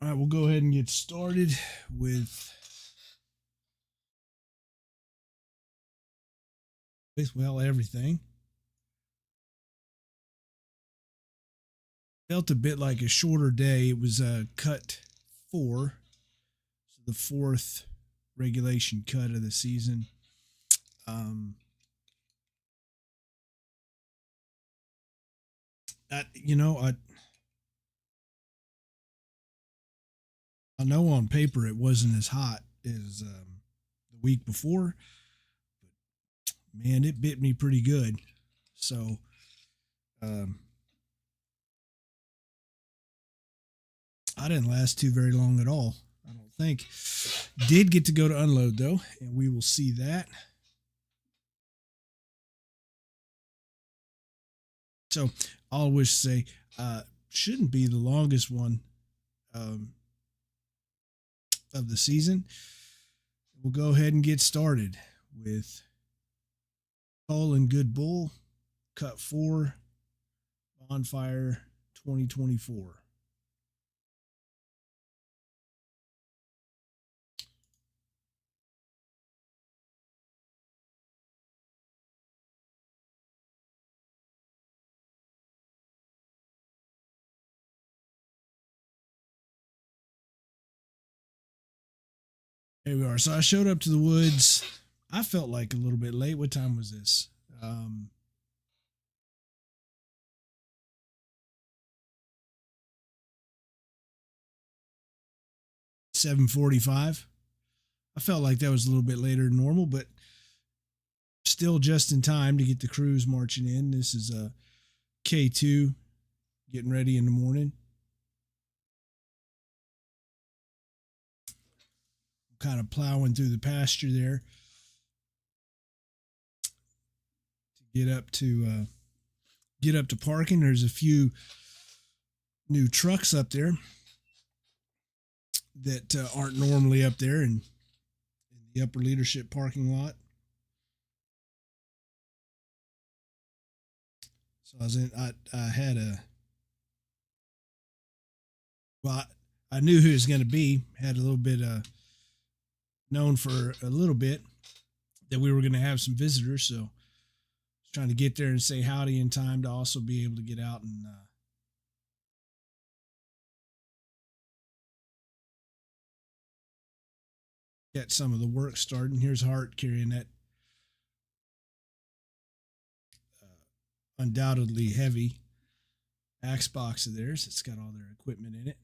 All right, we'll go ahead and get started with everything. Felt a bit like a shorter day. It was cut 4, so the fourth regulation cut of the season. Um, that I know on paper it wasn't as hot as the week before, but man, it bit me pretty good. So um, I didn't last too very long at all. I don't think. Did get to go to unload though, and we will see that. So I'll wish to say shouldn't be the longest one um, of the season. We'll go ahead and get started with Cull and Good Bull, Cut 4, Bonfire 2024. Here we are. So I showed up to the woods. I felt like a little bit late. What time was this? 7:45. I felt like that was a little bit later than normal, but still just in time to get the crews marching in. This is a K2 getting ready in the morning. Kind of plowing through the pasture there to get up to parking. There's a few new trucks up there that aren't normally up there in the upper leadership parking lot. So I had a, well, I knew who it was going to be. Had a little bit known for a little bit that we were going to have some visitors. So I was trying to get there and say howdy in time to also be able to get out and get some of the work started. And here's Hart carrying that undoubtedly heavy axe box of theirs. It's got all their equipment in it.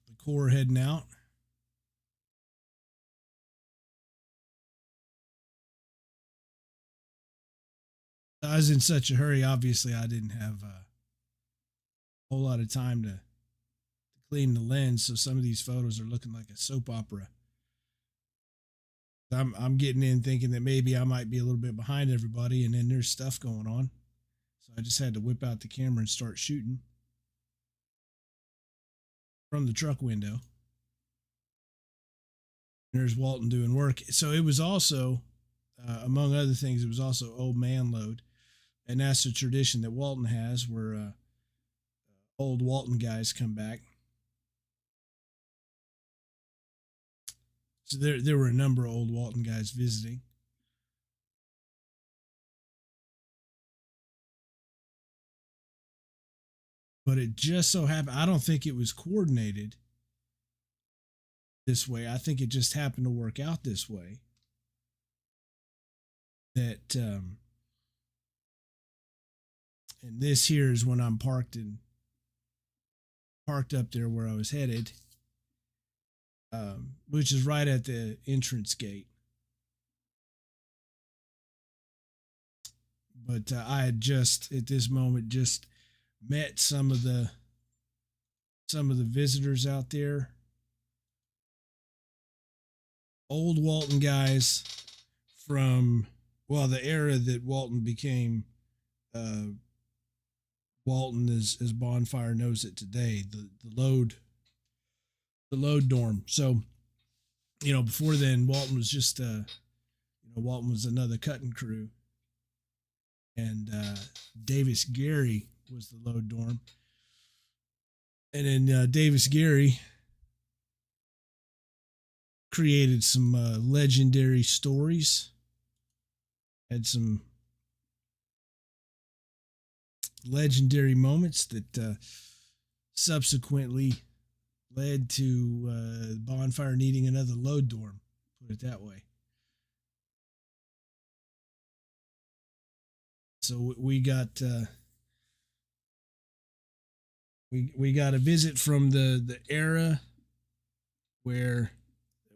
The core heading out. I was in such a hurry. Obviously, I didn't have a whole lot of time to clean the lens, so some of these photos are looking like a soap opera. I'm getting in thinking that maybe I might be a little bit behind everybody, and then there's stuff going on. So I just had to whip out the camera and start shooting from the truck window. There's Walton doing work. So it was also, among other things, it was also old man load. And that's a tradition that Walton has where old Walton guys come back. So there were a number of old Walton guys visiting. But it just so happened, I don't think it was coordinated this way. I think it just happened to work out this way. That, and this here is when I'm parked up there where I was headed, which is right at the entrance gate. But I had just at this moment just met some of the visitors out there, old Walton guys from the era that Walton became Walton as Bonfire knows it today, the load dorm. So before then Walton was just Walton was another cutting crew. and Davis Gary was the load dorm. And then Davis Gary created some legendary stories, had some legendary moments that subsequently led to Bonfire needing another load dorm, put it that way. So we got we got a visit from the era where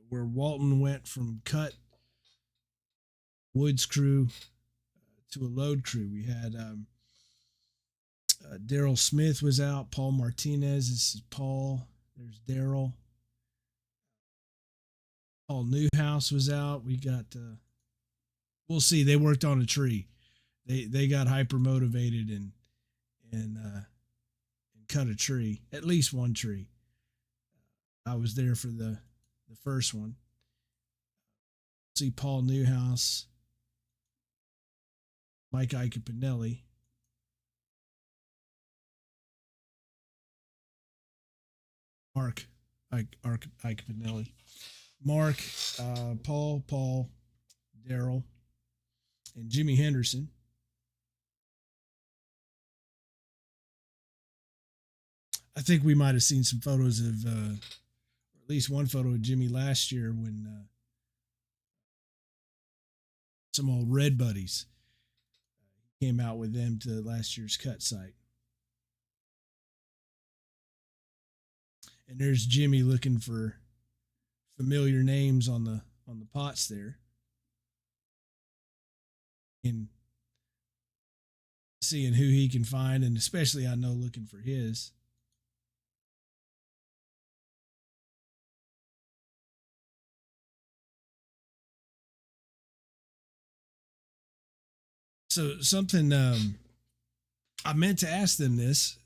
Walton went from cut woods crew to a load crew. We had Daryl Smith was out, Paul Martinez. This is Paul. There's Daryl. Paul Newhouse was out. We got we'll see. They worked on a tree. They got hyper motivated and cut a tree, at least one tree. I was there for the first one. See Paul Newhouse, Mike Icapinelli. Mark Icapinelli. Mark, Paul, Daryl, and Jimmy Henderson. I think we might have seen some photos of, or at least one photo of Jimmy last year when some old Red Buddies came out with them to last year's cut site. And there's Jimmy looking for familiar names on the pots there, and seeing who he can find, and especially I know looking for his. So something I meant to ask them this,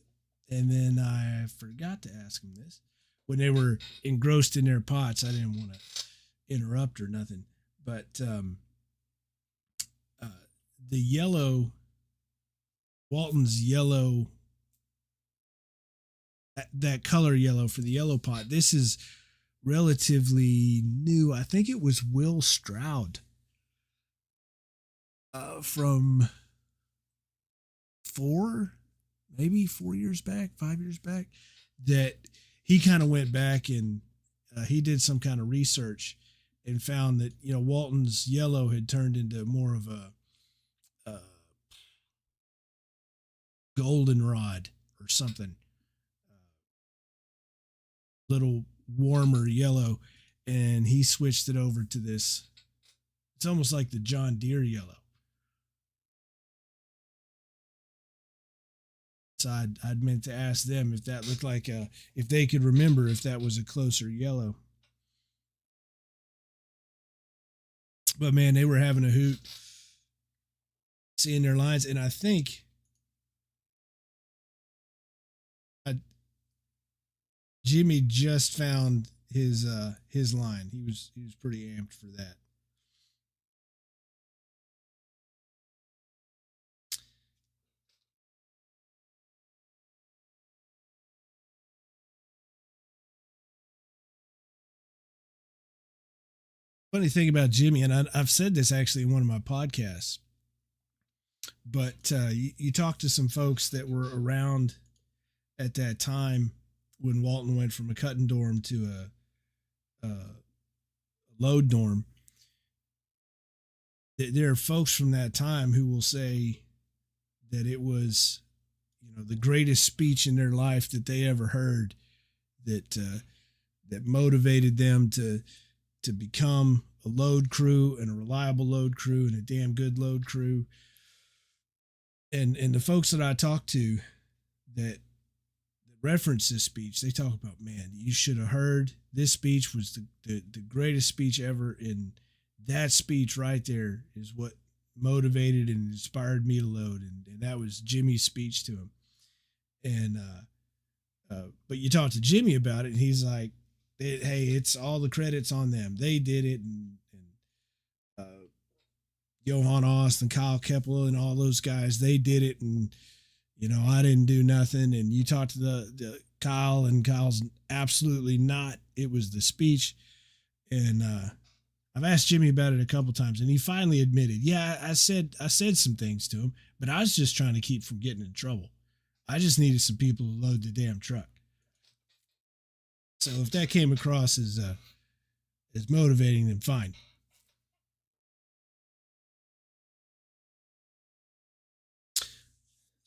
and then I forgot to ask them this when they were engrossed in their pots. I didn't want to interrupt or nothing, but the yellow, Walton's yellow, that color yellow for the yellow pot. This is relatively new. I think it was Will Stroud from maybe 4 years back, 5 years back, that he kind of went back and he did some kind of research and found that, you know, Walton's yellow had turned into more of a goldenrod or something, little warmer yellow, and he switched it over to this. It's almost like the John Deere yellow. So I'd meant to ask them if that looked like if they could remember if that was a closer yellow. But man, they were having a hoot seeing their lines, and I think Jimmy just found his line. He was pretty amped for that. Funny thing about Jimmy, and I've said this actually in one of my podcasts, but you talk to some folks that were around at that time when Walton went from a cutting dorm to a load dorm. There are folks from that time who will say that it was, you know, the greatest speech in their life that they ever heard, that motivated them to become a load crew and a reliable load crew and a damn good load crew. And the folks that I talk to that reference this speech, they talk about, man, you should have heard this speech was the greatest speech ever. And that speech right there is what motivated and inspired me to load. And that was Jimmy's speech to him. And, but you talk to Jimmy about it and he's like, hey, it's all the credits on them. They did it. And Johan Ost and Kyle Kepler and all those guys, they did it, and I didn't do nothing. And you talked to the Kyle, and Kyle's absolutely not. It was the speech, and I've asked Jimmy about it a couple times, and he finally admitted, yeah, I said some things to him, but I was just trying to keep from getting in trouble. I just needed some people to load the damn truck. So if that came across as motivating, then fine.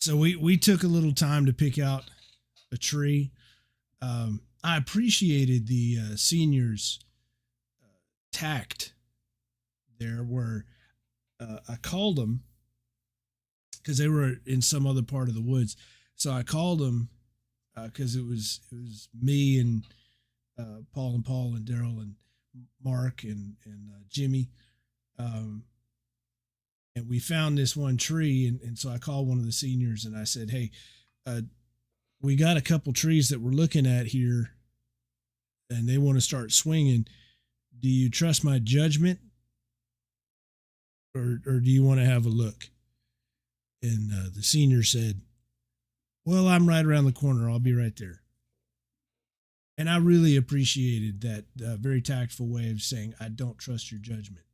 So we took a little time to pick out a tree. I appreciated the seniors' tact there, where I called them because they were in some other part of the woods. So I called them because it was me and Paul and Daryl and Mark and Jimmy. And we found this one tree, and so I called one of the seniors and I said, hey, we got a couple trees that we're looking at here, and they want to start swinging. Do you trust my judgment, or do you want to have a look? And the senior said, well, I'm right around the corner. I'll be right there. And I really appreciated that very tactful way of saying, I don't trust your judgment.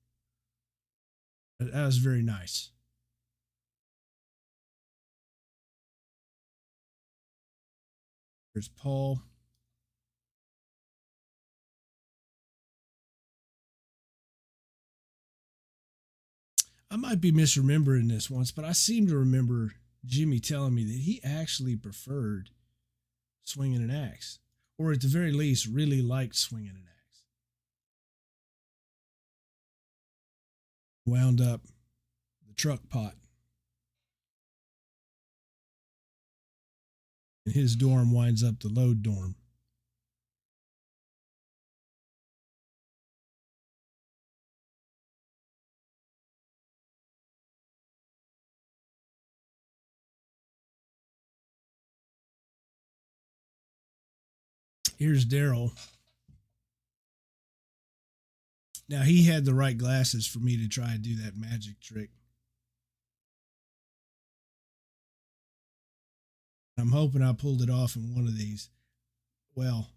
That was very nice. There's Paul. I might be misremembering this once, but I seem to remember Jimmy telling me that he actually preferred swinging an axe, or at the very least, really liked swinging an axe. Wound up the truck pot. And his dorm winds up the load dorm. Here's Daryl. Now, he had the right glasses for me to try and do that magic trick. I'm hoping I pulled it off in one of these. Well,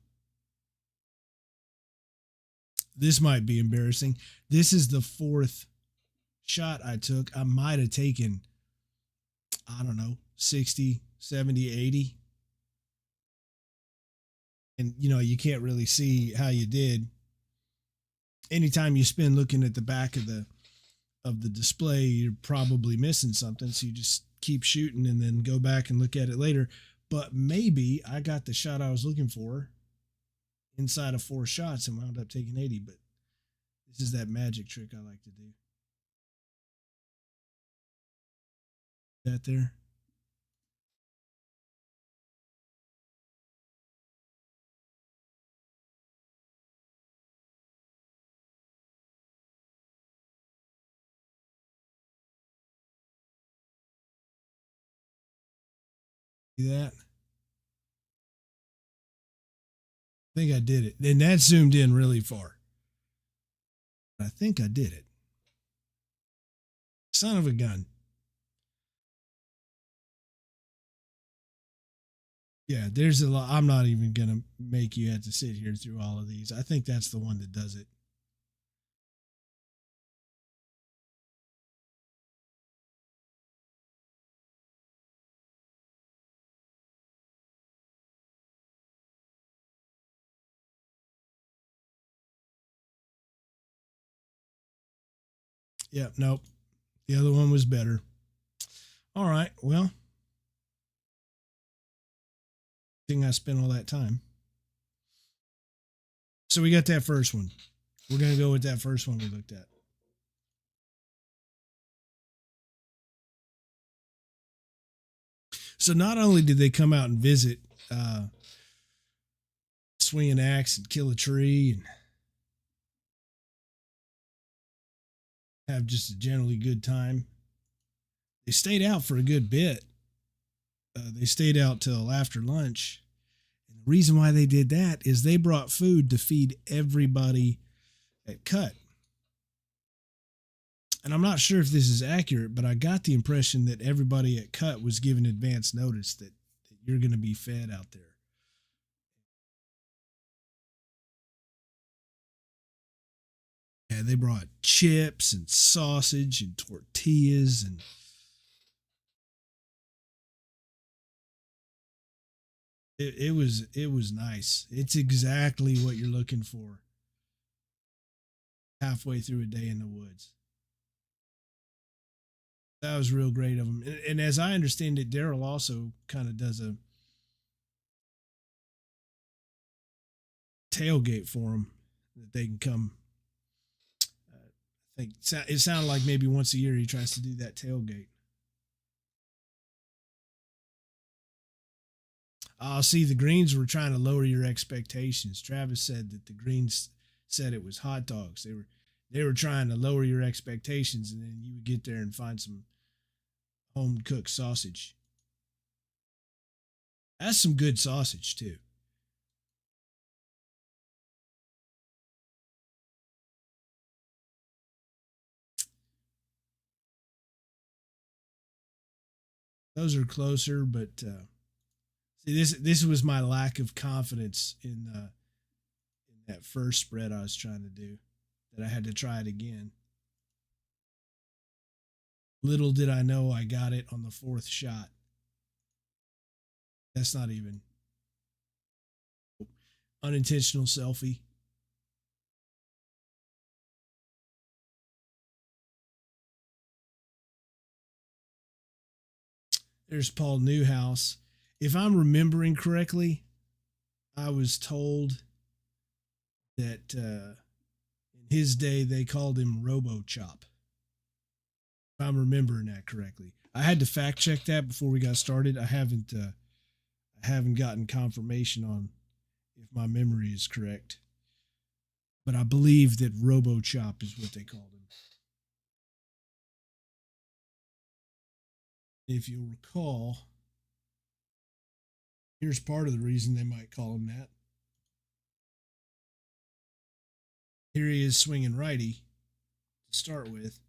this might be embarrassing. This is the fourth shot I took. I might have taken, I don't know, 60, 70, 80. And, you can't really see how you did. Anytime you spend looking at the back of the display, you're probably missing something. So you just keep shooting and then go back and look at it later. But maybe I got the shot I was looking for inside of 4 shots and wound up taking 80. But this is that magic trick I like to do. That there. See that? I think I did it. And that zoomed in really far. I think I did it. Son of a gun. Yeah, there's a lot. I'm not even going to make you have to sit here through all of these. I think that's the one that does it. Yeah, nope. The other one was better. All right, well, I think I spent all that time. So we got that first one. We're going to go with that first one we looked at. So not only did they come out and visit, swing an axe and kill a tree and have just a generally good time, they stayed out for a good bit. They stayed out till after lunch. And the reason why they did that is they brought food to feed everybody at Cut. And I'm not sure if this is accurate, but I got the impression that everybody at Cut was given advance notice that you're going to be fed out there. Yeah, they brought chips and sausage and tortillas, and it was nice. It's exactly what you're looking for halfway through a day in the woods. That was real great of them. And as I understand it, Daryl also kind of does a tailgate for them that they can come. I think it sounded like maybe once a year he tries to do that tailgate. See, the Greens were trying to lower your expectations. Travis said that the Greens said it was hot dogs. They were trying to lower your expectations, and then you would get there and find some home cooked sausage. That's some good sausage too. Those are closer, but see, this was my lack of confidence in that first spread I was trying to do, that I had to try it again. Little did I know I got it on the fourth shot. That's not even unintentional selfie. There's Paul Newhouse. If I'm remembering correctly, I was told that in his day they called him Robo Chop. If I'm remembering that correctly, I had to fact check that before we got started. I haven't gotten confirmation on if my memory is correct, but I believe that Robo Chop is what they called him. If you'll recall, here's part of the reason they might call him that. Here he is swinging righty to start with.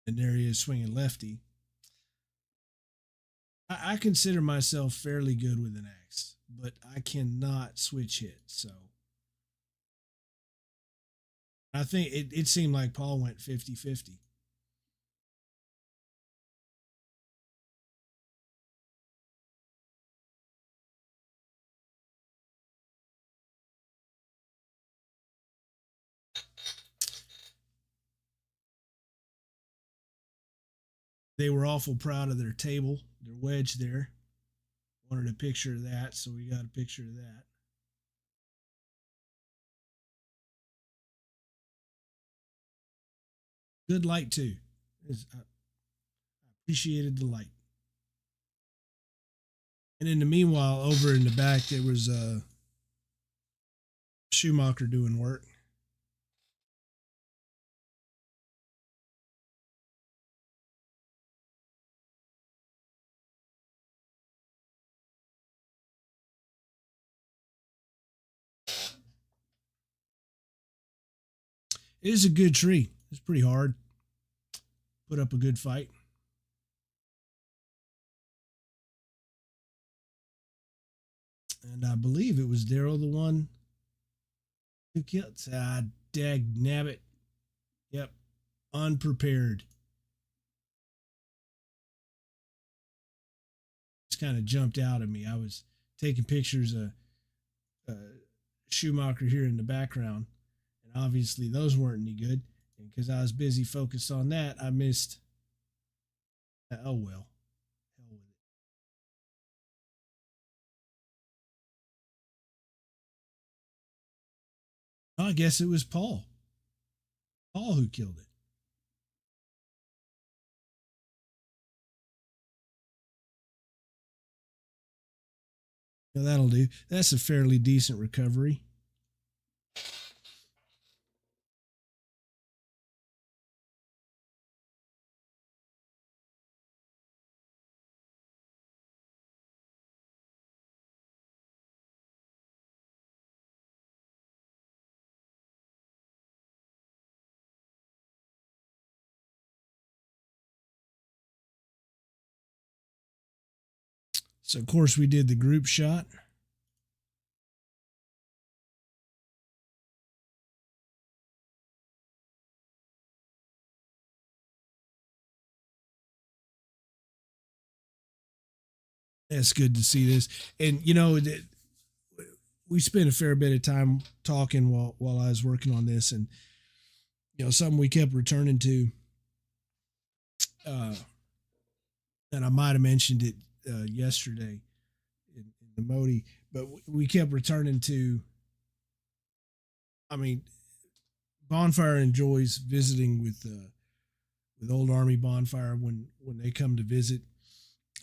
And there he is swinging lefty. I consider myself fairly good with an axe, but I cannot switch hit. So I think it seemed like Paul went 50-50. They were awful proud of their table, their wedge there. Wanted a picture of that, so we got a picture of that. Good light, too. I appreciated the light. And in the meanwhile, over in the back, there was Schumacher doing work. It is a good tree. It's pretty hard. Put up a good fight. And I believe it was Daryl the one who killed. Ah, dag nabbit. Yep. Unprepared. It's kind of jumped out at me. I was taking pictures of Schumacher here in the background, and obviously those weren't any good. And because I was busy focused on that, I missed. Oh well, hell with it. I guess it was Paul. Paul who killed it. Now that'll do. That's a fairly decent recovery. So, of course, we did the group shot. It's good to see this. And, we spent a fair bit of time talking while I was working on this. And, something we kept returning to, and I might have mentioned it yesterday in the Modi, but we kept returning to, I mean, Bonfire enjoys visiting with Old Army Bonfire when they come to visit.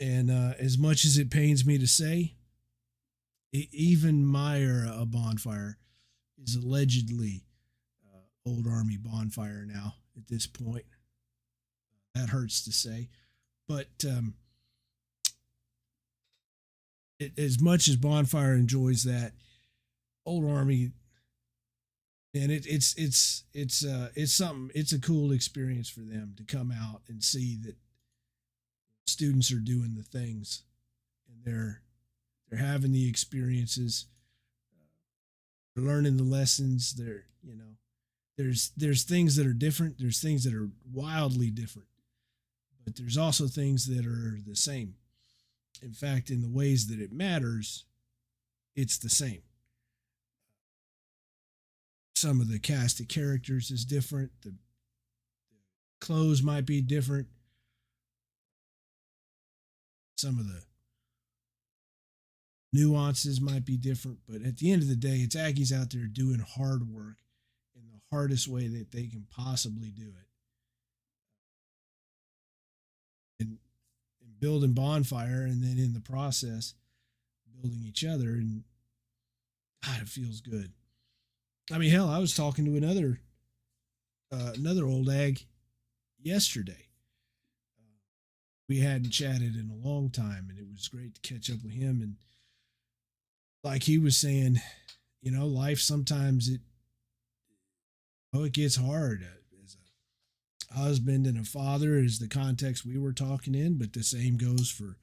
And as much as it pains me to say, even my era of Bonfire is allegedly Old Army Bonfire now at this point. That hurts to say. But as much as Bonfire enjoys that, Old Army, and it's something. It's a cool experience for them to come out and see that students are doing the things, and they're having the experiences, they're learning the lessons. There's things that are different. There's things that are wildly different, but there's also things that are the same. In fact, in the ways that it matters, it's the same. Some of the cast of characters is different. The clothes might be different. Some of the nuances might be different, but at the end of the day, it's Aggies out there doing hard work in the hardest way that they can possibly do it. And building Bonfire, and then in the process, building each other. And God, it feels good. I mean, hell, I was talking to another old Ag yesterday. We hadn't chatted in a long time, and it was great to catch up with him. And like he was saying, life sometimes it gets hard. As a husband and a father is the context we were talking in, but the same goes for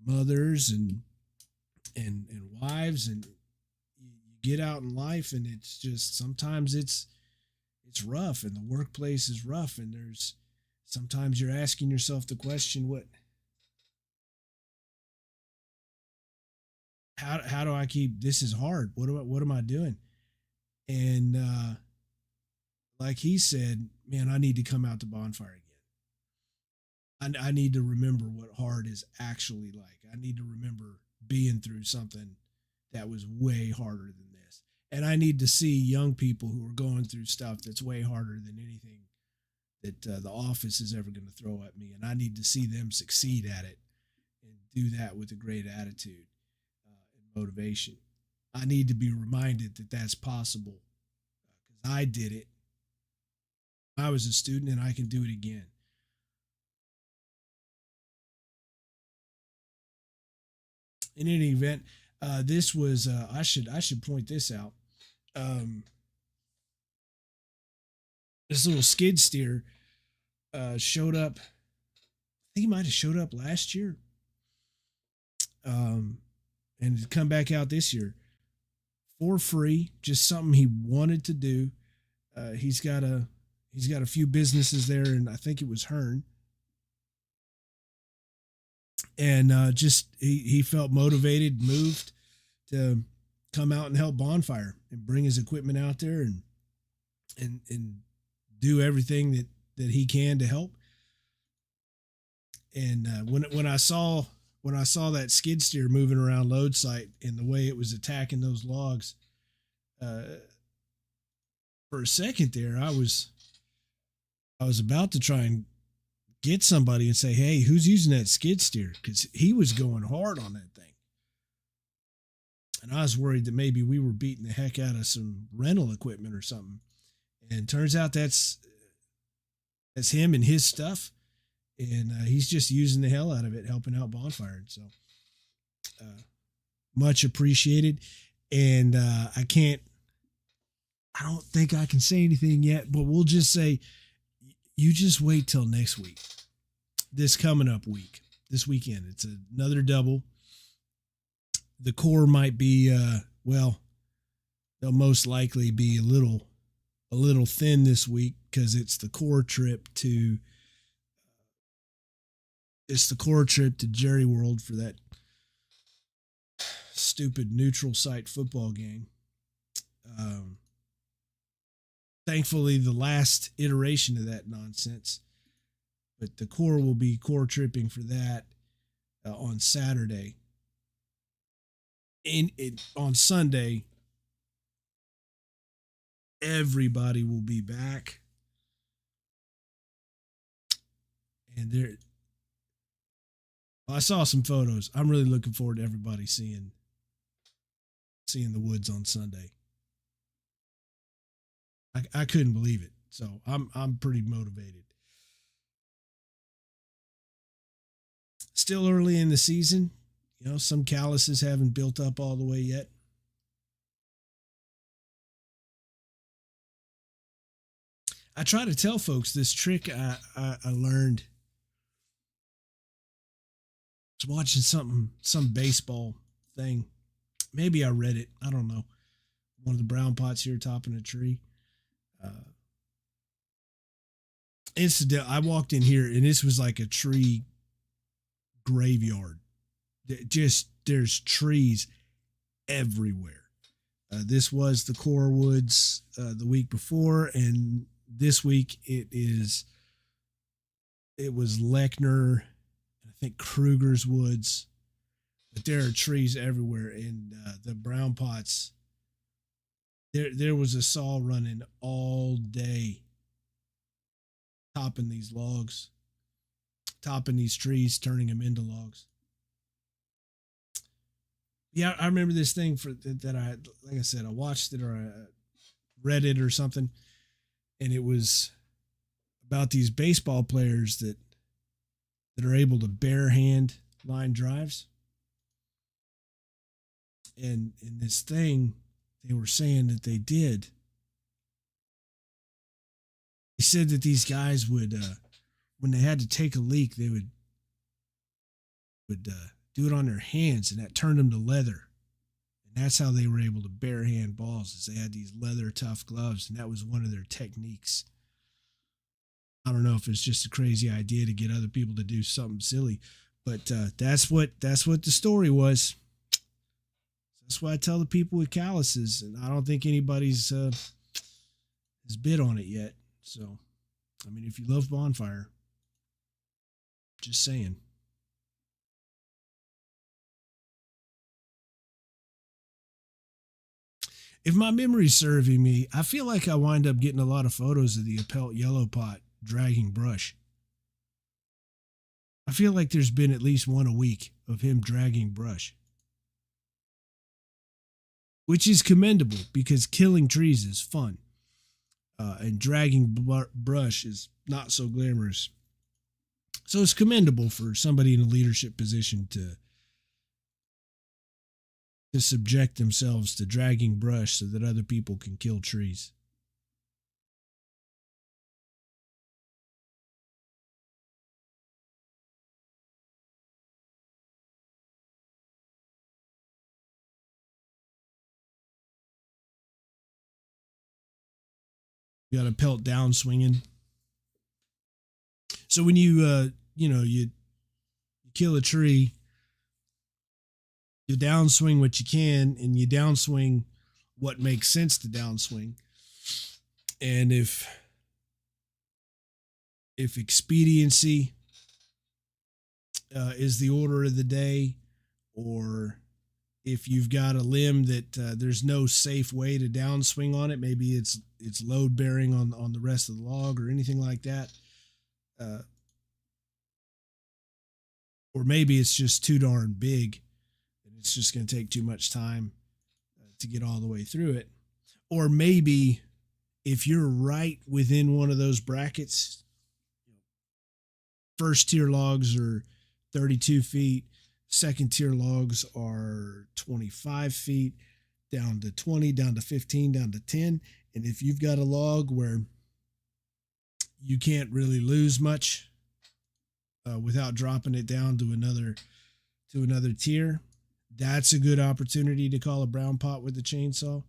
mothers and wives. And you get out in life, and it's just sometimes it's rough, and the workplace is rough, and there's sometimes you're asking yourself the question, how do I keep, this is hard. What am I doing? And like he said, man, I need to come out to Bonfire again. I need to remember what hard is actually like. I need to remember being through something that was way harder than this. And I need to see young people who are going through stuff that's way harder than anything that the office is ever going to throw at me. And I need to see them succeed at it and do that with a great attitude and motivation. I need to be reminded that that's possible because I did it. I was a student, and I can do it again. In any event, this was I should point this out. This little skid steer showed up. I think he might have showed up last year, and to come back out this year for free. Just something he wanted to do. He's got a few businesses there, and I think it was Hearn. And just he felt motivated, moved to come out and help Bonfire and bring his equipment out there and do everything that he can to help. And when I saw that skid steer moving around load site and the way it was attacking those logs, for a second there, I was about to try and get somebody and say, hey, who's using that skid steer? Because he was going hard on that thing. And I was worried that maybe we were beating the heck out of some rental equipment or something. And turns out that's him and his stuff. And he's just using the hell out of it, helping out Bonfire. And so much appreciated. And I don't think I can say anything yet, but we'll just say, you just wait till next week, this coming up week, this weekend. It's another double. The core might be well, they'll most likely be a little thin this week because it's the core trip to Jerry World for that stupid neutral site football game. Um, Thankfully, the last iteration of that nonsense, but the core will be core tripping for that on Saturday. On Sunday, everybody will be back, and there. I saw some photos. I'm really looking forward to everybody seeing the woods on Sunday. I couldn't believe it, so I'm pretty motivated. Still early in the season, some calluses haven't built up all the way yet. I try to tell folks this trick I learned. I was watching some baseball thing. Maybe I read it. I don't know. One of the brown pots here topping a tree. Incident. I walked in here and this was like a tree graveyard. There's trees everywhere. This was the core woods the week before, and this week it was Lechner, I think Kruger's woods, but there are trees everywhere. And the brown pots, there was a saw running all day, topping these logs, topping these trees, turning them into logs. Yeah, I remember this thing that I, like I said, I watched it or I read it or something, and it was about these baseball players that are able to bare hand line drives. And in this thing, they were saying that they did. They said that these guys would, when they had to take a leak, they would do it on their hands, and that turned them to leather. And that's how they were able to bare hand balls, is they had these leather tough gloves, and that was one of their techniques. I don't know if it's just a crazy idea to get other people to do something silly, but that's what the story was. That's why I tell the people with calluses, and I don't think anybody's has bid on it yet. So, I mean, if you love Bonfire, just saying. If my memory's serving me, I feel like I wind up getting a lot of photos of the Appelt yellow pot dragging brush. I feel like there's been at least one a week of him dragging brush, which is commendable because killing trees is fun, and dragging brush is not so glamorous. So it's commendable for somebody in a leadership position to subject themselves to dragging brush so that other people can kill trees. You got to pelt down swinging. So when you kill a tree, you downswing what you can, and you downswing what makes sense to downswing. And if expediency is the order of the day, or if you've got a limb that there's no safe way to downswing on it, maybe it's load bearing on the rest of the log or anything like that, or maybe it's just too darn big and it's just going to take too much time to get all the way through it. Or maybe if you're right within one of those brackets, first tier logs are 32 feet, second tier logs are 25 feet, down to 20, down to 15, down to 10. And if you've got a log where you can't really lose much without dropping it down to another tier, That's a good opportunity to call a brown pot with the chainsaw.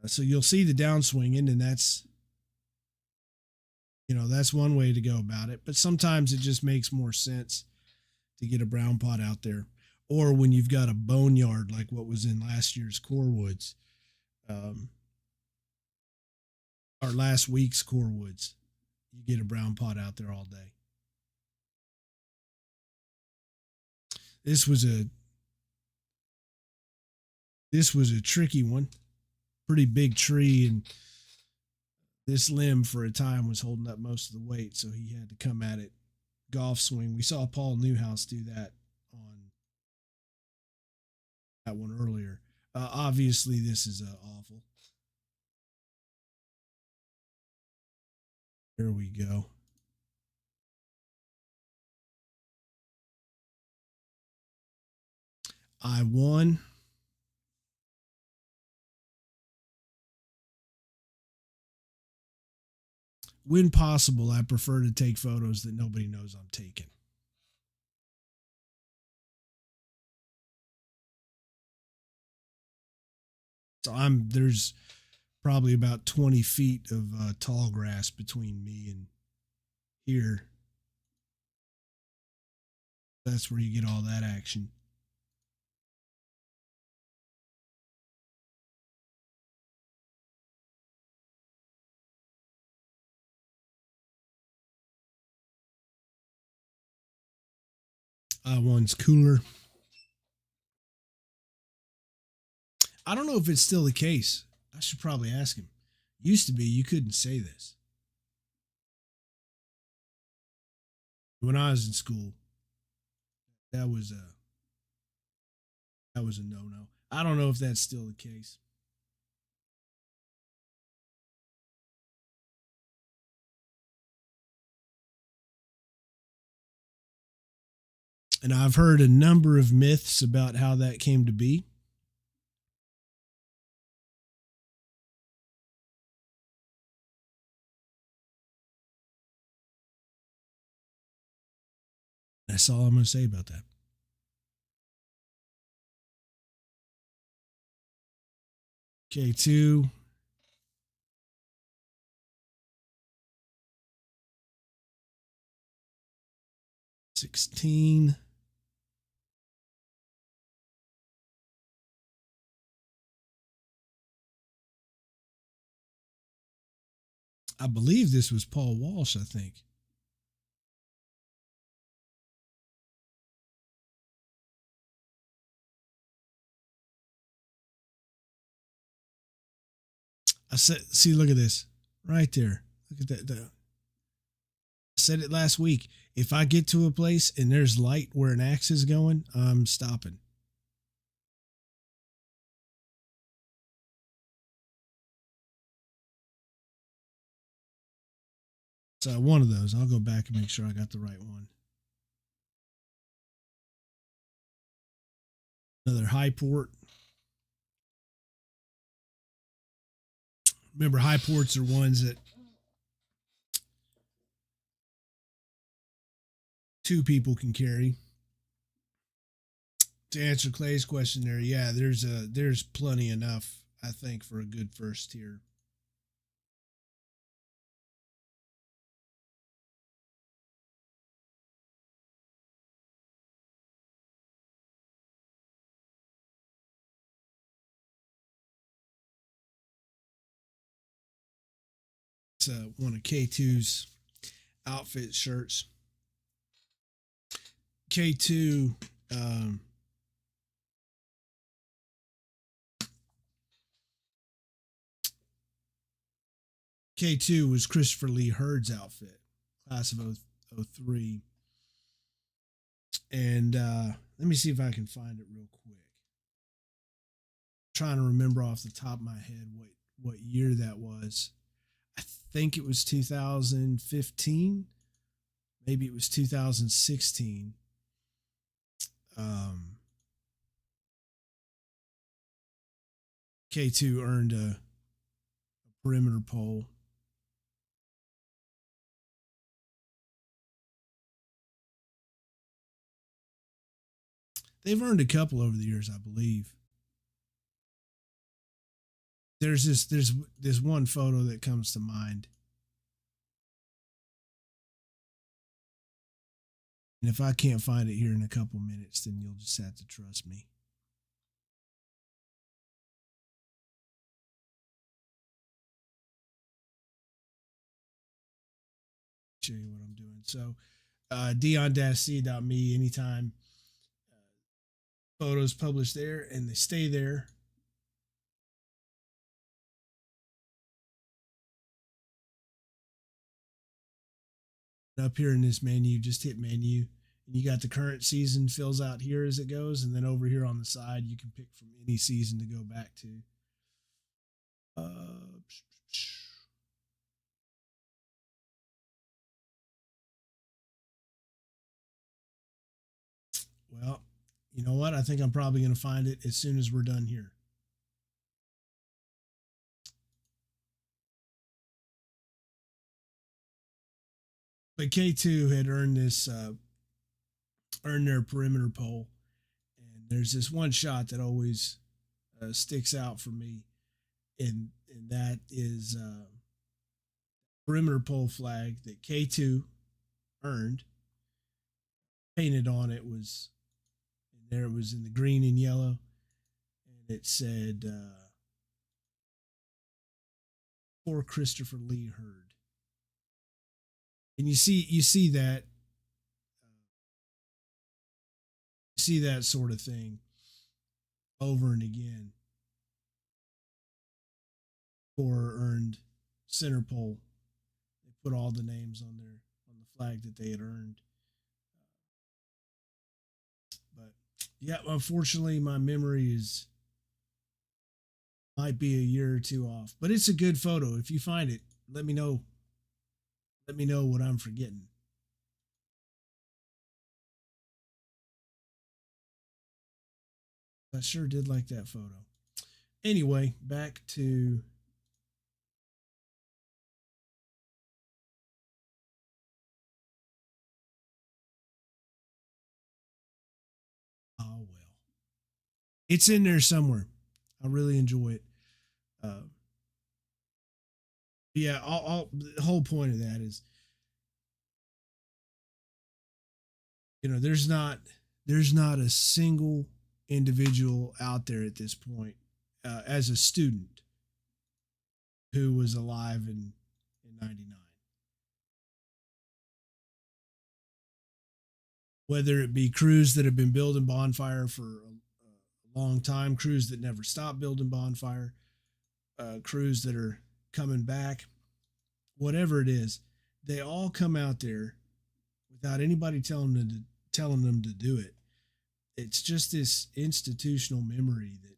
So you'll see the downswinging, and that's one way to go about it. But sometimes it just makes more sense to get a brown pot out there. Or when you've got a boneyard like what was in last year's core woods, um, or last week's core woods, you get a brown pot out there all day. This was a tricky one. Pretty big tree, and this limb for a time was holding up most of the weight, so he had to come at it golf swing. We saw Paul Newhouse do that on that one earlier. Obviously, this is awful. There we go. I won. When possible, I prefer to take photos that nobody knows I'm taking. So there's probably about 20 feet of tall grass between me and here. That's where you get all that action. One's cooler. I don't know if it's still the case. I should probably ask him. Used to be you couldn't say this. When I was in school, that was a no-no. I don't know if that's still the case. And I've heard a number of myths about how that came to be. That's all I'm going to say about that. K2. $16. I believe this was Paul Walsh, I think. I said, see, look at this right there. Look at that. I said it last week. If I get to a place and there's light where an axe is going, I'm stopping. So one of those. I'll go back and make sure I got the right one. Another high port. Remember, high ports are ones that two people can carry. To answer Clay's question there, yeah, there's plenty enough, I think, for a good first tier. It's one of K2's outfit shirts. K2 K2 was Christopher Lee Hurd's outfit, class of 03. And let me see if I can find it real quick. I'm trying to remember off the top of my head what year that was. I think it was 2015. Maybe it was 2016. K2 earned a perimeter pole. They've earned a couple over the years, I believe. There's one photo that comes to mind. And if I can't find it here in a couple minutes, then you'll just have to trust me. Show you what I'm doing. So, dion-c.me, anytime photos published there and they stay there. Up here in this menu, just hit menu, and you got the current season fills out here as it goes, and then over here on the side you can pick from any season to go back to. Well, you know what? I think I'm probably going to find it as soon as we're done here. But K2 had earned this, earned their perimeter pole, and there's this one shot that always sticks out for me, and that is perimeter pole flag that K2 earned. Painted on it was, and there it was in the green and yellow, and it said for Christopher Lee Hurd. And you see that sort of thing over and again. For earned center pole, they put all the names on there on the flag that they had earned. But yeah, unfortunately, my memory is might be a year or two off. But it's a good photo. If you find it, let me know. Let me know what I'm forgetting. I sure did like that photo. Anyway, back to oh well. It's in there somewhere. I really enjoy it. Yeah, the whole point of that is, you know, there's not a single individual out there at this point as a student who was alive in 99. Whether it be crews that have been building Bonfire for a long time, crews that never stopped building Bonfire, crews that are coming back, whatever it is, they all come out there without anybody telling them to do it. It's just this institutional memory that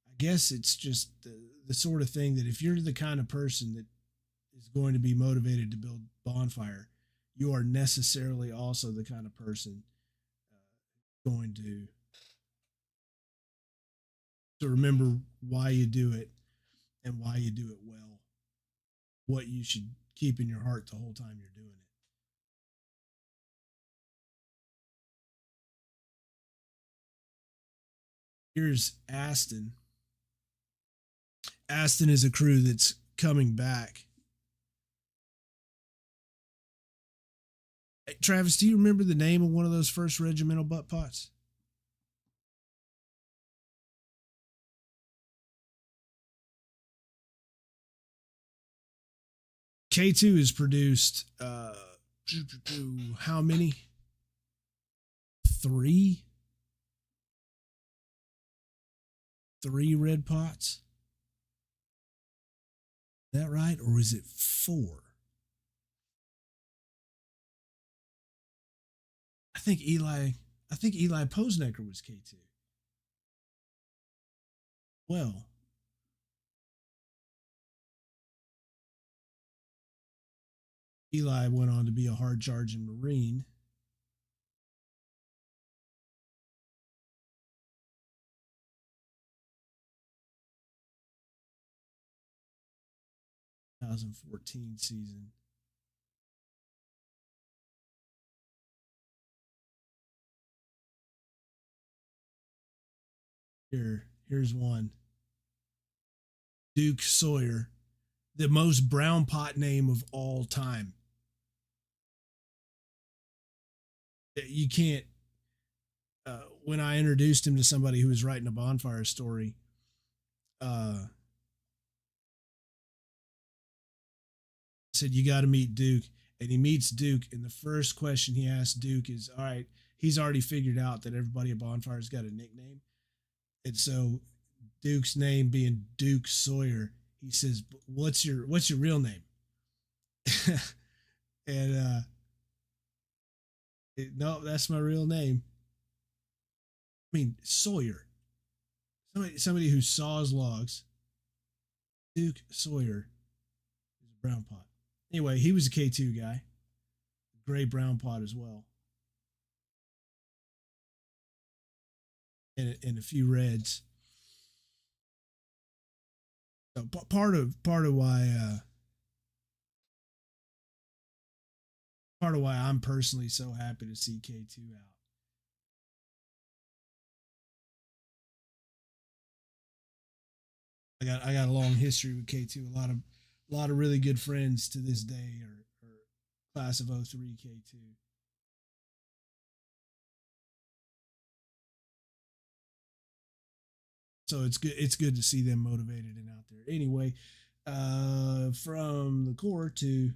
I guess it's just the sort of thing that if you're the kind of person that is going to be motivated to build Bonfire, you are necessarily also the kind of person going to remember why you do it and why you do it well, what you should keep in your heart the whole time you're doing it. Here's Aston. Aston is a crew that's coming back. Hey, Travis, do you remember the name of one of those first regimental butt pots? K2 has produced how many? Three red pots. Is that right? Or is it four? I think Eli Posnecker was K2. Well, Eli went on to be a hard charging Marine. In 2014 season. Here's one. Duke Sawyer, the most brown pot name of all time. You can't. When I introduced him to somebody who was writing a Bonfire story, uh, said, "You got to meet Duke." And he meets Duke, and the first question he asks Duke is, "All right, he's already figured out that everybody at Bonfire's got a nickname." And so Duke's name being Duke Sawyer, he says, "What's your real name?" And no, that's my real name. I mean, Sawyer, somebody who saws logs. Duke Sawyer is a brown pot. Anyway, he was a K2 guy, gray brown pot as well, and a few reds. So part of why I'm personally so happy to see K2 out. I got a long history with K2. A lot of really good friends to this day are class of '03 K2. So it's good to see them motivated and out there. Anyway, from the core to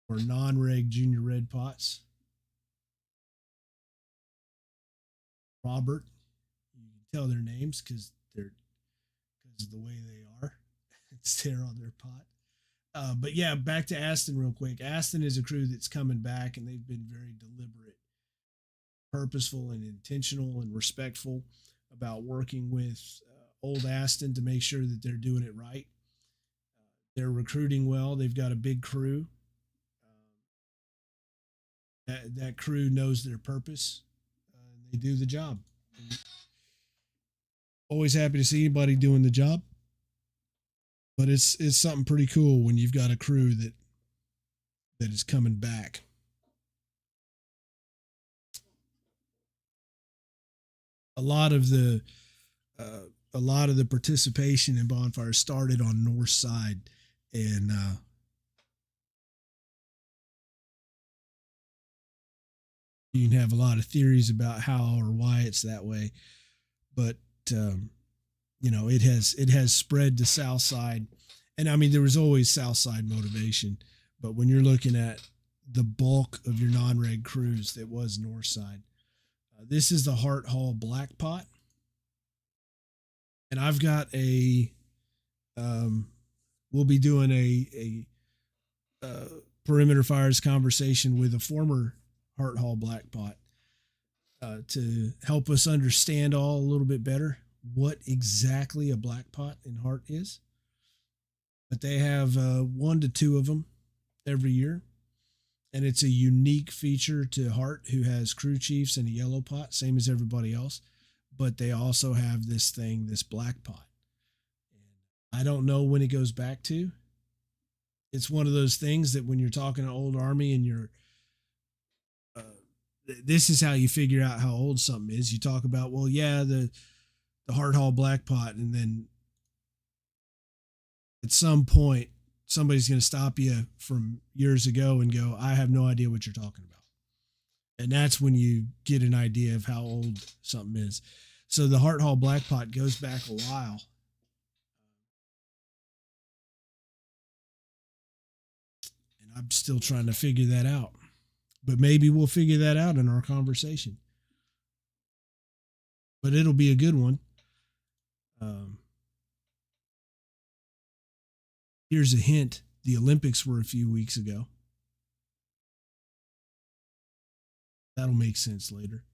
or non-reg junior red pots. Robert, you can tell their names because of the way they are. It's there on their pot. But yeah, back to Aston real quick. Aston is a crew that's coming back, and they've been very deliberate, purposeful, and intentional and respectful about working with old Aston to make sure that they're doing it right. They're recruiting well. They've got a big crew. That crew knows their purpose. And they do the job. Always happy to see anybody doing the job, but it's something pretty cool when you've got a crew that is coming back. A lot of the a lot of the participation in Bonfire started on North Side, and you can have a lot of theories about how or why it's that way, but um, it has spread to South Side, and I mean there was always South Side motivation, but when you're looking at the bulk of your non-reg crews, that was North Side. This is the Hart Hall Black Pot, and I've got a. Um, we'll be doing a perimeter fires conversation with a former Hart Hall Black Pot to help us understand all a little bit better what exactly a black pot in Hart is. But they have one to two of them every year. And it's a unique feature to Hart, who has crew chiefs and a yellow pot, same as everybody else. But they also have this thing, this black pot. And I don't know when it goes back to. It's one of those things that when you're talking to old Army and you're uh, this is how you figure out how old something is. You talk about, well, yeah, the Hart Hall Black Pot, and then at some point somebody's going to stop you from years ago and go, I have no idea what you're talking about. And that's when you get an idea of how old something is. So the Hart Hall Black Pot goes back a while. And I'm still trying to figure that out. But maybe we'll figure that out in our conversation. But it'll be a good one. Here's a hint. The Olympics were a few weeks ago. That'll make sense later.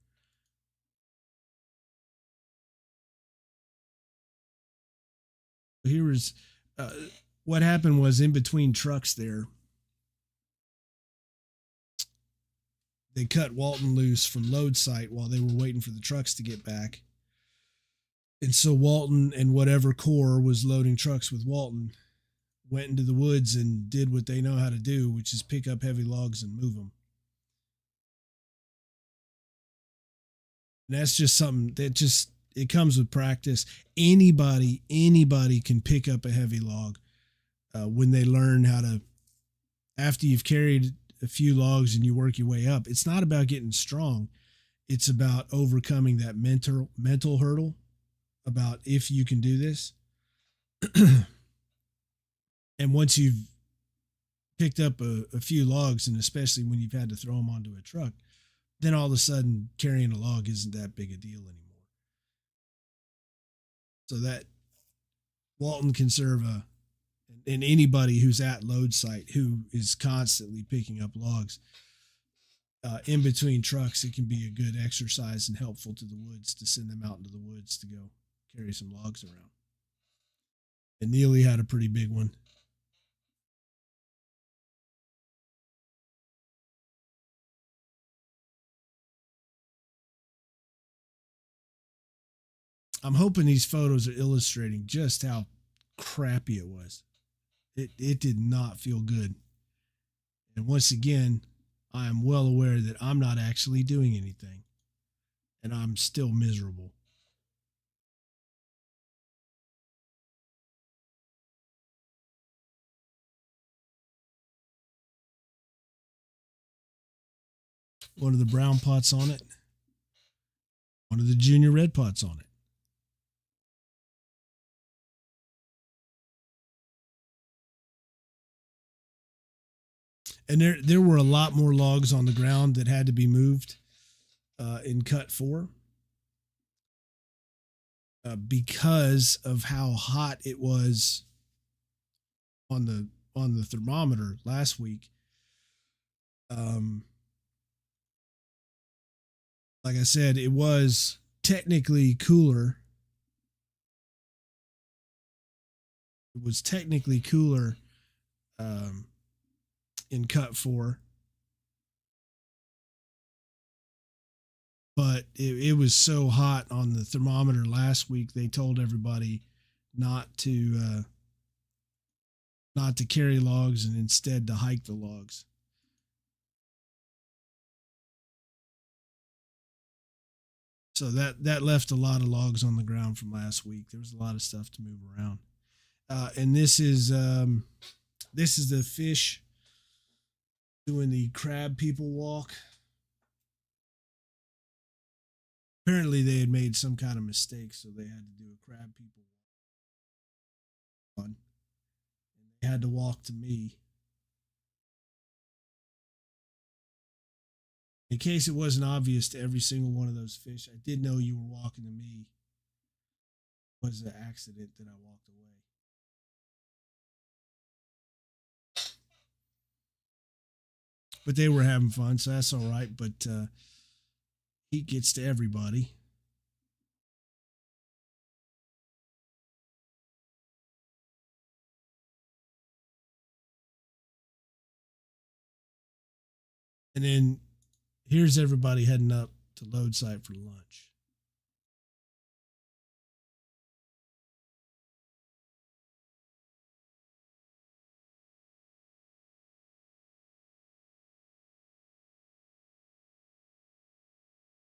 Here was what happened was in between trucks there, they cut Walton loose from load site while they were waiting for the trucks to get back. And so Walton and whatever corps was loading trucks with Walton went into the woods and did what they know how to do, which is pick up heavy logs and move them. And that's just something that just it comes with practice. Anybody can pick up a heavy log when they learn how to. After you've carried a few logs and you work your way up, it's not about getting strong. It's about overcoming that mental hurdle about if you can do this. And once you've picked up a few logs, and especially when you've had to throw them onto a truck, then all of a sudden carrying a log isn't that big a deal anymore. So that Walton can serve and anybody who's at load site who is constantly picking up logs in between trucks, it can be a good exercise and helpful to the woods to send them out into the woods to go carry some logs around. And Neely had a pretty big one. I'm hoping these photos are illustrating just how crappy it was. It did not feel good. And once again, I am well aware that I'm not actually doing anything. And I'm still miserable. One of the brown pots on it. One of the junior red pots on it. And there were a lot more logs on the ground that had to be moved in cut 4 because of how hot it was on the thermometer last week. Like I said, it was technically cooler. It was technically cooler in cut 4, but it was so hot on the thermometer last week. They told everybody not to carry logs and instead to hike the logs. So that left a lot of logs on the ground from last week. There was a lot of stuff to move around. And this is the fish doing the crab people walk. Apparently they had made some kind of mistake, so they had to do a crab people walk. And they had to walk to me. In case it wasn't obvious to every single one of those fish, I did know you were walking to me. It was an accident that I walked away. But they were having fun, so that's all right. But heat gets to everybody. And then here's everybody heading up to load site for lunch.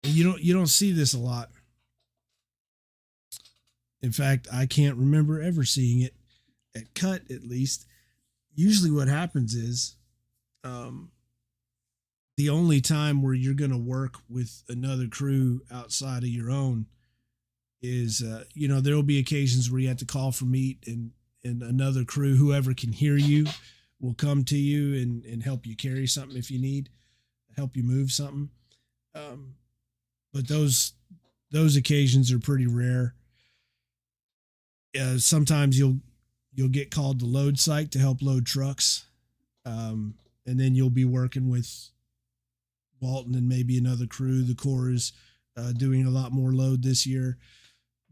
And you don't see this a lot. In fact, I can't remember ever seeing it at cut, at least. Usually what happens is the only time where you're going to work with another crew outside of your own is, there will be occasions where you have to call for meat and another crew, whoever can hear you, will come to you and help you carry something if you need, help you move something. But those occasions are pretty rare. Sometimes you'll get called to load site to help load trucks, and then you'll be working with Walton and maybe another crew. The Corps is doing a lot more load this year.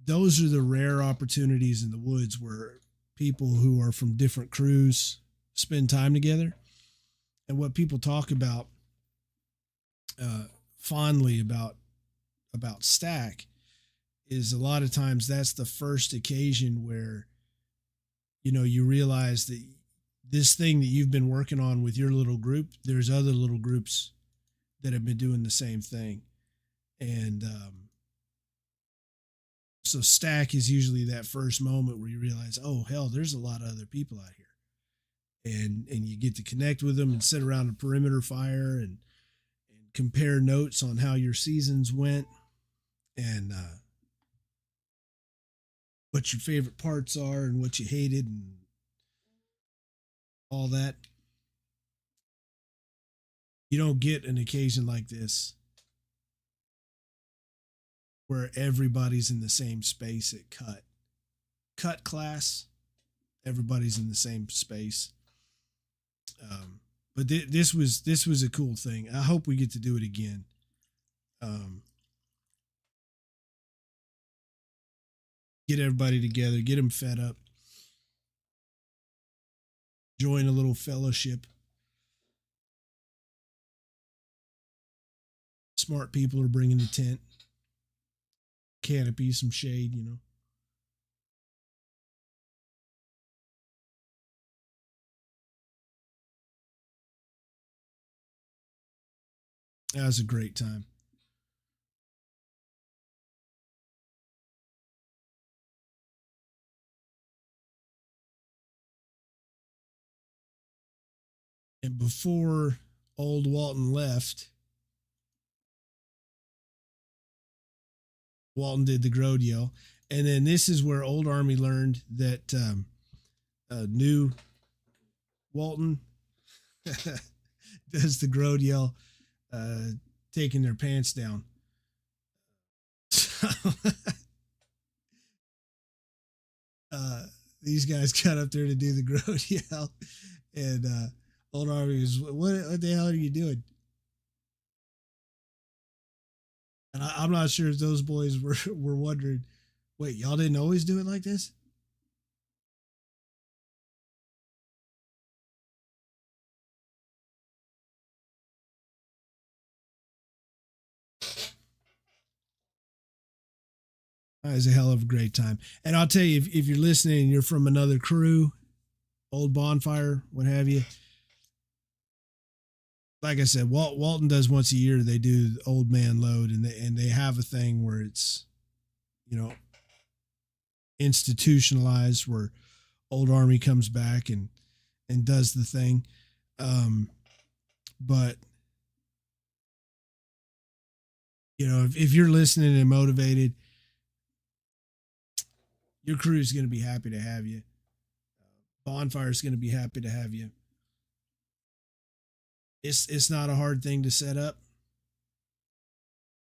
Those are the rare opportunities in the woods where people who are from different crews spend time together. And what people talk about fondly about stack is a lot of times that's the first occasion where you realize that this thing that you've been working on with your little group, there's other little groups that have been doing the same thing. And So stack is usually that first moment where you realize, oh hell, there's a lot of other people out here, and you get to connect with them and sit around a perimeter fire and compare notes on how your seasons went and what your favorite parts are and what you hated and all that. You don't get an occasion like this where everybody's in the same space at cut class. Everybody's in the same space. But this was a cool thing. I hope we get to do it again. Um, get everybody together, get them fed up, join a little fellowship. Smart people are bringing the tent, canopy, some shade, you know. That was a great time. And before old Walton left, Walton did the Grode yell. And then this is where Old Army learned that new Walton does the Grode yell, taking their pants down. These guys got up there to do the Grode yell, and Old Army was, what the hell are you doing? And I'm not sure if those boys were wondering, wait, y'all didn't always do it like this? That was a hell of a great time. And I'll tell you, if you're listening and you're from another crew, old Bonfire, what have you, like I said, Walton does once a year. They do the old man load, and they have a thing where it's, you know, institutionalized, where Old Army comes back and does the thing. But you know, if you're listening and motivated, your crew is going to be happy to have you. Bonfire is going to be happy to have you. It's not a hard thing to set up.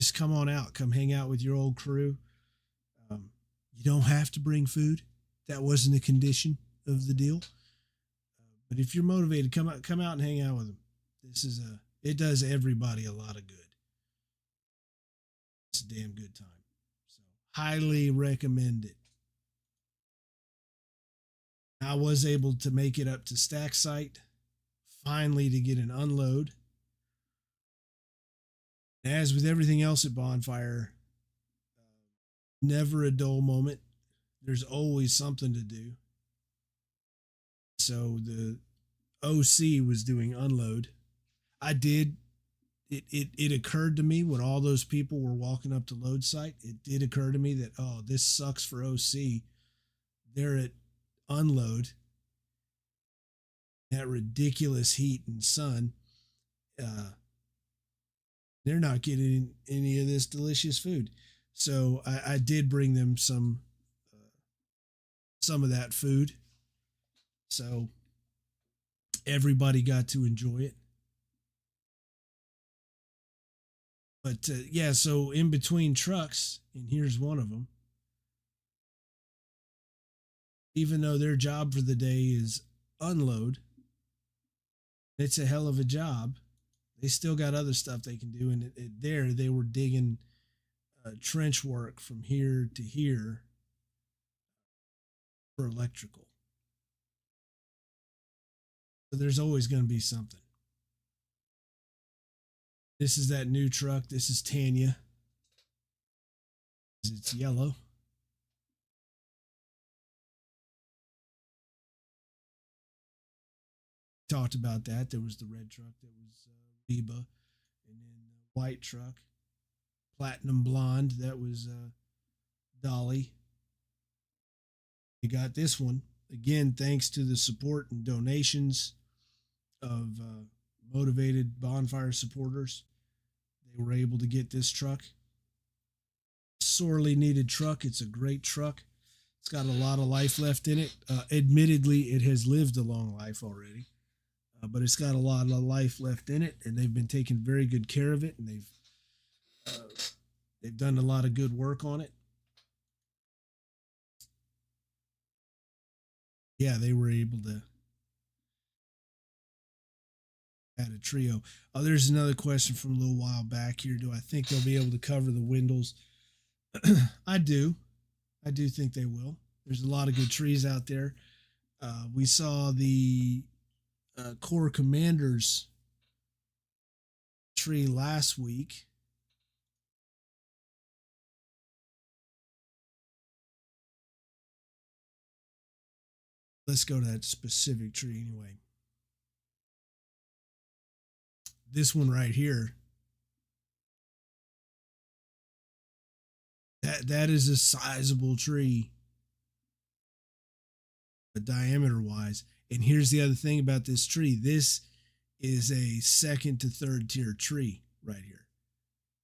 Just come on out, come hang out with your old crew. You don't have to bring food. That wasn't a condition of the deal. But if you're motivated, come out and hang out with them. It does everybody a lot of good. It's a damn good time. So highly recommend it. I was able to make it up to stack site, finally, to get an unload. As with everything else at Bonfire, never a dull moment. There's always something to do. So the OC was doing unload. I did. It occurred to me when all those people were walking up to load site. It did occur to me that, oh, this sucks for OC. They're at unload. That ridiculous heat and sun. They're not getting any of this delicious food. So I did bring them some of that food. So everybody got to enjoy it. But yeah, so in between trucks, and here's one of them, even though their job for the day is unload, it's a hell of a job. They still got other stuff they can do. And there they were digging trench work from here to here for electrical. So there's always going to be something. This is that new truck. This is Tanya. It's yellow. Talked about that. There was the red truck that was Reba, and then the white truck, platinum blonde, that was dolly. You got this one again, thanks to the support and donations of motivated Bonfire supporters. They were able to get this truck. Sorely needed truck. It's a great truck. It's got a lot of life left in it. Admittedly, it has lived a long life already, but it's got a lot of life left in it, and they've been taking very good care of it, and uh, they've done a lot of good work on it. Yeah, they were able to add a trio. Oh, there's another question from a little while back here. Do I think they'll be able to cover the windows? I do. I do think they will. There's a lot of good trees out there. We saw the Corps Commanders tree last week. Let's go to that specific tree anyway. This one right here. That is a sizable tree, diameter wise. And here's the other thing about this tree. This is a second to third tier tree right here.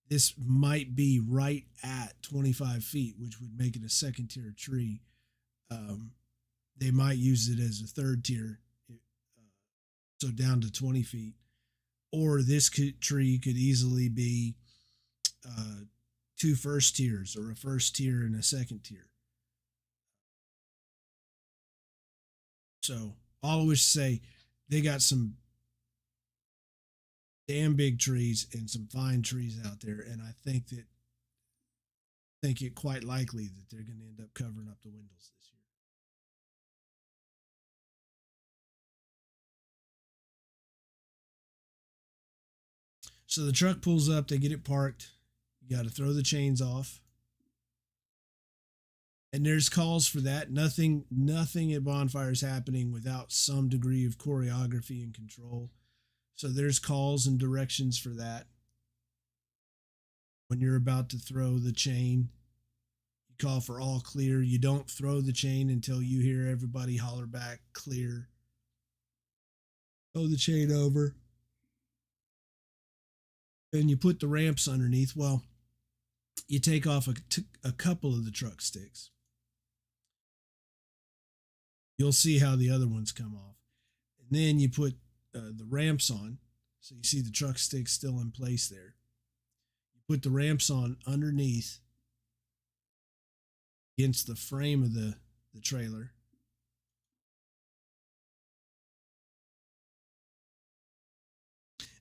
This might be right at 25 feet, which would make it a second tier tree. They might use it as a third tier, so down to 20 feet. Or this tree could easily be two first tiers, or a first tier and a second tier. So all I wish to say, they got some damn big trees and some fine trees out there, and I think it quite likely that they're going to end up covering up the windows this year. So the truck pulls up, they get it parked. You got to throw the chains off. And there's calls for that. Nothing at Bonfire is happening without some degree of choreography and control. So there's calls and directions for that. When you're about to throw the chain, you call for all clear. You don't throw the chain until you hear everybody holler back, clear. Throw the chain over. And you put the ramps underneath. Well, you take off a couple of the truck sticks. You'll see how the other ones come off. And then you put the ramps on. So you see the truck sticks still in place there. You put the ramps on underneath against the frame of the trailer.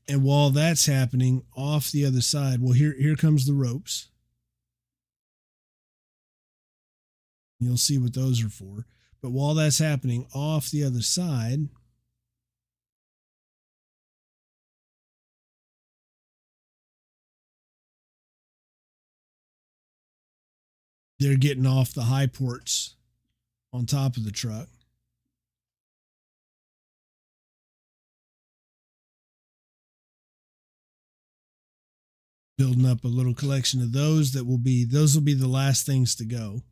And while that's happening, off the other side, well, here comes the ropes. You'll see what those are for. But while that's happening, off the other side, they're getting off the high ports on top of the truck. Building up a little collection of those will be the last things to go.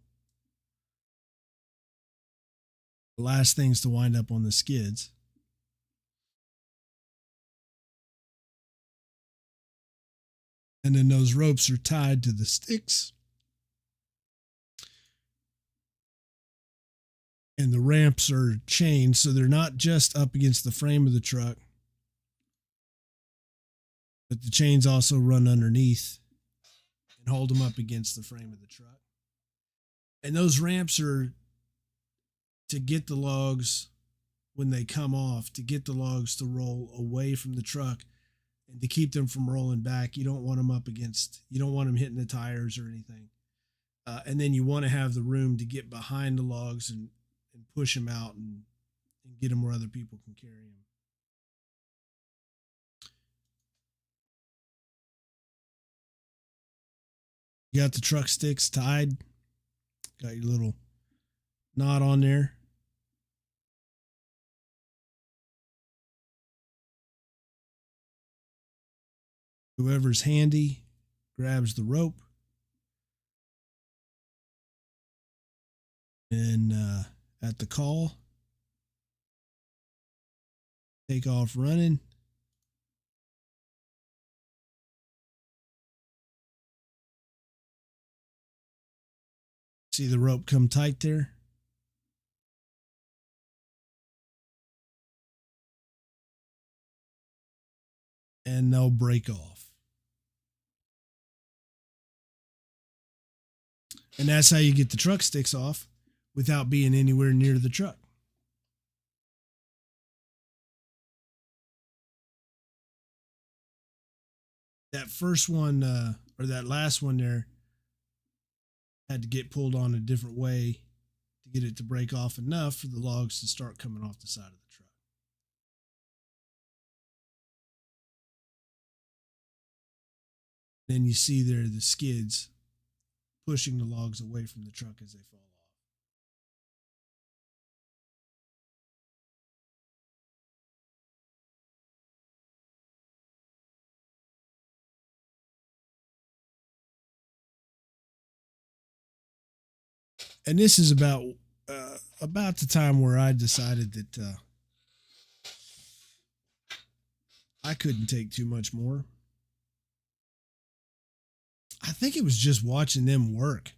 The last things to wind up on the skids. And then those ropes are tied to the sticks. And the ramps are chained, so they're not just up against the frame of the truck, but the chains also run underneath and hold them up against the frame of the truck. And those ramps are to get the logs, when they come off, to get the logs to roll away from the truck and to keep them from rolling back. You don't want them you don't want them hitting the tires or anything. And then you want to have the room to get behind the logs and push them out and get them where other people can carry them. You got the truck sticks tied. Got your little knot on there. Whoever's handy grabs the rope. And at the call, take off running. See the rope come tight there? And they'll break off. And that's how you get the truck sticks off without being anywhere near the truck. That first one, or that last one there, had to get pulled on a different way to get it to break off enough for the logs to start coming off the side of the truck. Then you see there the skids pushing the logs away from the truck as they fall off. And this is about the time where I decided that I couldn't take too much more. I think it was just watching them work.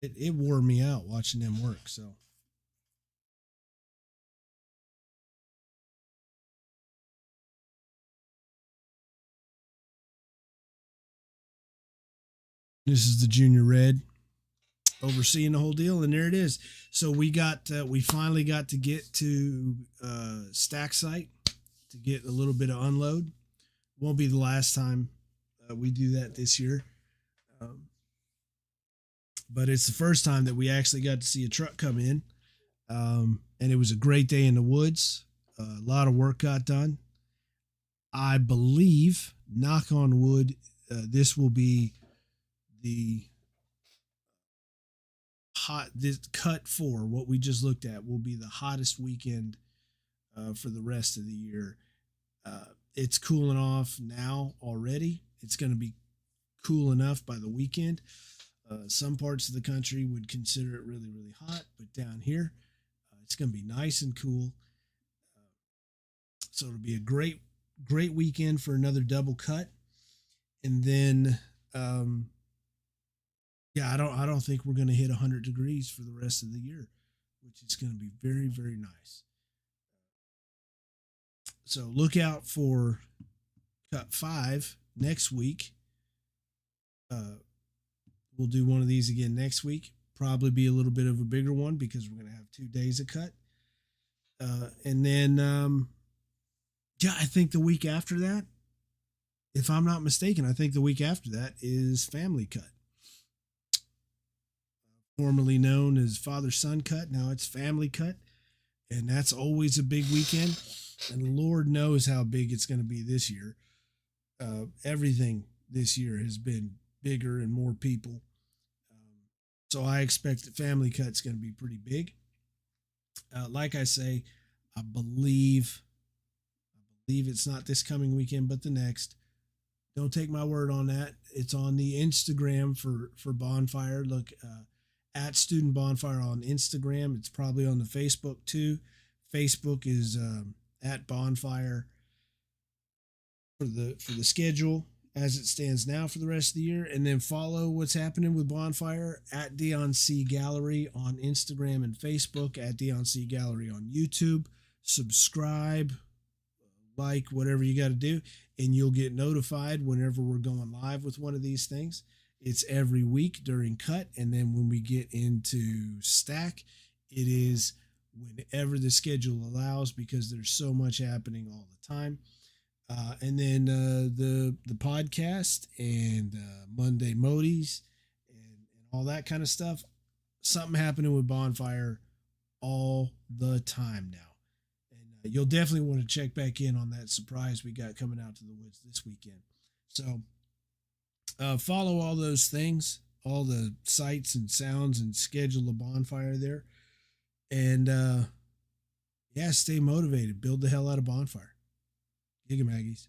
It wore me out watching them work. So this is the junior red overseeing the whole deal, and there it is. So we finally got to get to stack site to get a little bit of unload. Won't be the last time we do that this year, but it's the first time that we actually got to see a truck come in, and it was a great day in the woods. A lot of work got done. I believe, knock on wood, this will be the hot. This cut 4, what we just looked at, will be the hottest weekend for the rest of the year. It's cooling off now already. It's going to be cool enough by the weekend. Some parts of the country would consider it really, really hot, but down here, it's going to be nice and cool. So it'll be a great, great weekend for another double cut. And then, yeah, I don't think we're going to hit 100 degrees for the rest of the year, which is going to be very, very nice. So look out for cut 5 next week. We'll do one of these again next week. Probably be a little bit of a bigger one because we're going to have 2 days of cut. And then, yeah, I think the week after that, if I'm not mistaken, I think the week after that is Family Cut. Formerly known as Father-Son Cut. Now it's Family Cut. And that's always a big weekend. And Lord knows how big it's going to be this year. Everything this year has been bigger and more people. So I expect that Family Cut's going to be pretty big. Like I say, I believe it's not this coming weekend, but the next. Don't take my word on that. It's on the Instagram for Bonfire. Look, at Student Bonfire on Instagram. It's probably on the Facebook too. Facebook is at Bonfire for the schedule as it stands now for the rest of the year, and then follow what's happening with Bonfire at Dion C Gallery on Instagram and Facebook, at Dion C Gallery on YouTube. Subscribe, like, whatever you got to do, and you'll get notified whenever we're going live with one of these things. It's every week during cut, and then when we get into stack, it is whenever the schedule allows because there's so much happening all the time. And then the podcast and Monday Modis and all that kind of stuff. Something happening with Bonfire all the time now. And you'll definitely want to check back in on that surprise we got coming out to the woods this weekend. So follow all those things, all the sights and sounds, and schedule a Bonfire there. And yeah, stay motivated. Build the hell out of Bonfire. Giga Maggies.